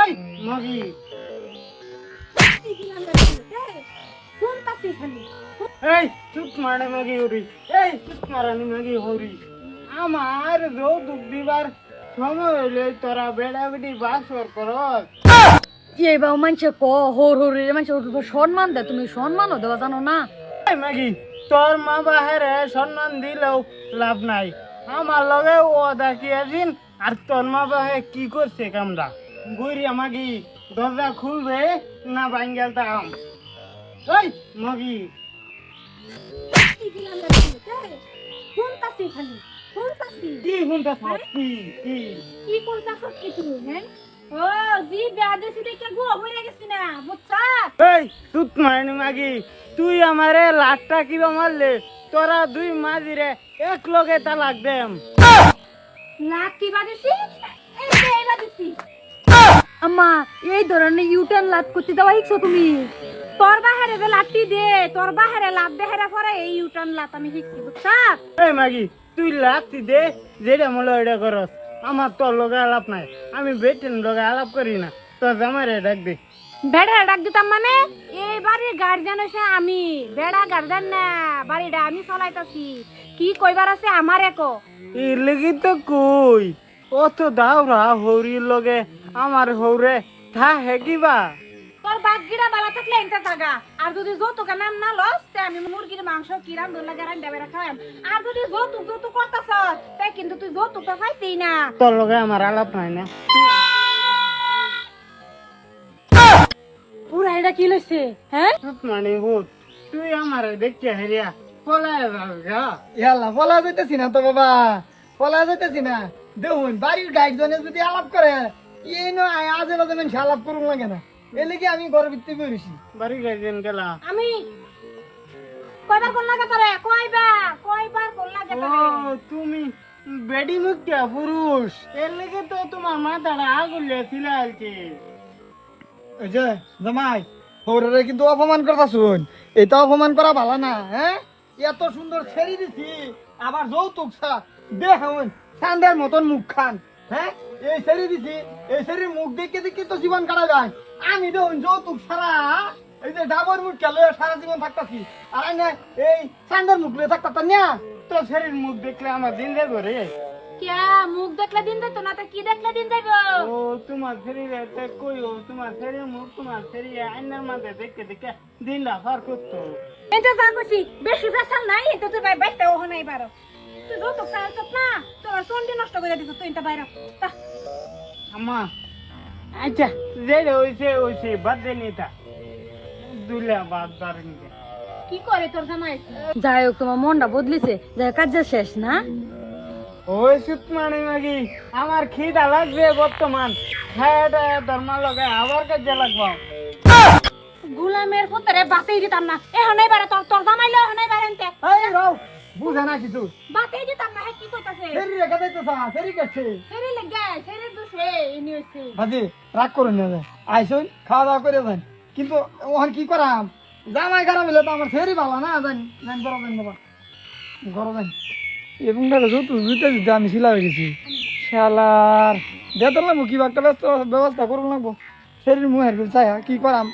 ওই মাগি এই চুপ মারে মাগি হরি এই চুপ মারানি মাগি হরি আমার যৌতুক দিবার সময় হইলে তোরা বেড়া বেড়ি বাসর করস এই বাবু মানুষে হোর হোর মানুষের সম্মান দেয়, তুমি সম্মানও দেওয়া জানো না? এই মাগি তোর মা বাহেরে সম্মান দিলেও লাভ নাই, আমার লগে ও দেখিয়েছিন আর তোর মা বাহে কি করছে কামটা গইরিয়া মাগি দরজা খুলবে না বাঙ্গাল তাম। ওই মাগি কি হুনতা কি কি কি করতাছস কি তুমি? হ্যাঁ ও জি বেয়াদে সিতে গো হইরা গেছিস না বুঝছা? এই তুত মারনি মাগি তুই আমারে লাখটা কিবা মারলে তোরা দুই মাঝিরে এক লগে তালাক দেম। লাখ কি বাদিছি? এই যে এই বাদিছি। আম্মা এই ধরনের ইউটার্ন লাত করতে দেওয়া শিখছো তুমি? তোর বাহারে যে লাঠি দে, তোর বাহারে লাত দেহেরা পরে এই ইউটার্ন লাত আমি শিখছি বুঝছা? এই মাগি তুই লাঠি দে যেটা মনে এটা করস, আমার তোর লগে আলাপ নাই, আমি বেটেন লগে আলাপ করি না, তোর জামাইরে ডাক দে। বেড়া ডাক দিতাম মানে এই বাড়ির গার্জিয়ান হইছে আমি, বেড়া গার্জিয়ান না, বাড়িটা আমি চলাইতাছি, কি কইবার আছে আমারে কো। এর লেগে তো কই অত দাওরা হরির লগে আমার হৌরে থা হে কিবা। তোর বাগগিরা বালা থাকলে এনতে থাকা, আর যদি যৌতুক নাম না লস তে আমি মুরগির মাংস কিরাম দোল লাগা রান্দা বেরা খাওয়াম, আর যদি যৌতুক করতাছ তে কিন্তু তুই যৌতুকটা পাইতেই না। তোর লগে আমার আলাপ নাই না। পুরা এটা কি লইছে? হ্যাঁ মানে ভূত তুই আমার দেখিয়া হেরিয়া পলায় যা। ইয়াল্লা পলা যাইতেছি না তো বাবা, পলা যাইতেছি না। দেখুন বাড়ির গাইড জনে যদি আলাপ করে এই নয় আজে বাজে মানুষ আলাপ করুন লাগে না, এর লেগে আমি ঘরের ভিতরে বেরিয়েছি। বাড়ি গাইছেন গেলা আমি কয়বার কোন লাগা তোরে? কয়বার কোন লাগা ও তোরে? তুমি বেডি মুক্তা পুরুষ, এর লেগে তো তোমার মাথাটা আগুলে ছিলালছে। ওই যে জামাই হৌরে কিন্তু অপমান করতা শুন, এটা অপমান করা ভালো না। হ্যাঁ এত সুন্দর ছেড়ে দিছি আবার যৌতুক দেখুন সান্দের মতন মুখ খান। হ্যাঁ এই ছেড়ে দিছি, এই ছেড়ে মুখ দেখে দেখে তো জীবন কাটা যায়। আমি দেখুন যৌতুক ছাড়া এই যে ডাবর মুখ খেলে সারা জীবন থাকতাছি, আর না এই সান্দের মুখ লিয়ে থাকতাম না। তোর শরীর মুখ দেখলে আমার দিন যাবে রে। কিয়া মুখ দেখলে দিন যাইতো না তো কি দেখলে দিন যাইব? ও তোমার শরীরে কই ও তোমার শরীর মুখ তোমার শরীরে আইনার মাঝে দেখে দেখে দিনটা পার করতো। এটা যা কইছি বেশি ফেসাল নাই, এটা তুই ভাই বাইতে ওহ নাই বারো, তুই যৌতুক চাইছ না, তোর চন্ডি নষ্ট করে দিছ তুই, এটা বাইরে আম্মা আচ্ছা যেটা হইছে বাদ দে নিতা দুলা বাদ দারিন। কি করে তোর জামাই? যাই হোক তোমার মনটা বদলিছে, যাই কাজ শেষ না? ওই সুত মানে নাকি আমার খিদা লাগবে বর্তমান, খায়াটা ধর্মা লগে আবার কাজে লাগবো। গুলামের পুত্রে বাতেই দিতাম না, এহনই বারে তোর জামাইলে এহনই বারে এনতে এই রাও বুঝা না কিছু, বাতেই দিতাম না। হে কি কইতাছে? ফেরি রেখে দিতেছা, ফেরি গেছে। সেরে লাগা সেরে দুসে ইনি হইছে। ভাজি রাগ করুন না, আইসুন খাওয়া দাওয়া করে যান, কিন্তু ওখান কি করাম জামাই খারাপ হলে তো আমার ফেরি ভালো না। যান যান করো যান বাবা ঘর যান। এবং যৌতুক দুইটা দিতে আমি শিলা হয়ে গেছি শালার, দেখলাম কি একটা ব্যবস্থা করুন লাগবো। ফেরির মুহের চাই কি করাম।